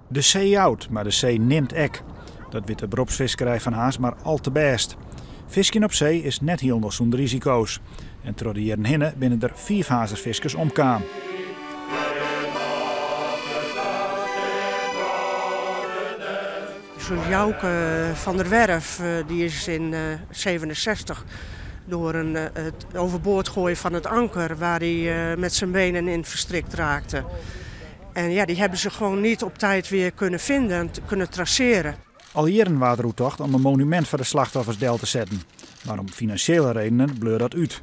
De zee oud, maar de zee neemt ek. Dat weet de beroepsvisserij van Haas maar al te best. Visken op zee is net heel zonder risico's. En door de jaren heen binnen er 4 hazerviskers omkwamen. Zo'n Jouke van der Werf, die is in 1967 door het overboord gooien van het anker, waar hij met zijn benen in verstrikt raakte. En ja, die hebben ze gewoon niet op tijd weer kunnen vinden en kunnen traceren. Al jaren was er tocht om een monument voor de slachtoffers deel te zetten. Maar om financiële redenen bleur dat uit.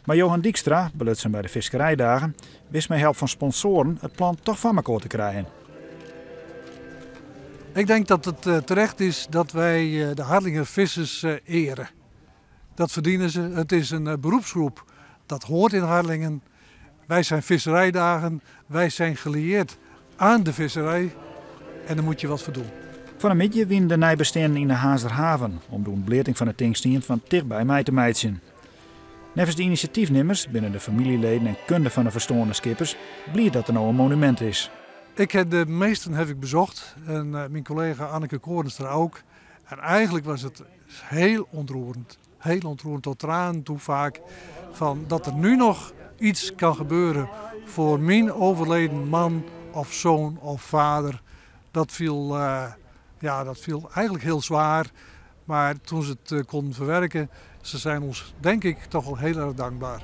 Maar Johan Dijkstra, belutsen bij de visserijdagen, wist met hulp van sponsoren het plan toch van elkaar te krijgen. Ik denk dat het terecht is dat wij de Harlinger vissers eren. Dat verdienen ze. Het is een beroepsgroep. Dat hoort in Harlingen. Wij zijn visserijdagen. Wij zijn gelieerd aan de visserij. En daar moet je wat voor doen. Van een midje wien de nijbesteden in de Haazerhaven om de ontbleting van het Tinkstien van dichtbij mij te meidsen. Nevens de initiatiefnemers binnen de familieleden en kunde van de verstoorde skippers blieft dat er nou een monument is. De meesten heb ik bezocht en mijn collega Anneke Korenstra ook. En eigenlijk was het heel ontroerend tot tranen toe vaak, van dat er nu nog iets kan gebeuren voor mijn overleden man of zoon of vader. Dat viel eigenlijk heel zwaar, maar toen ze het konden verwerken, ze zijn ons denk ik toch wel heel erg dankbaar.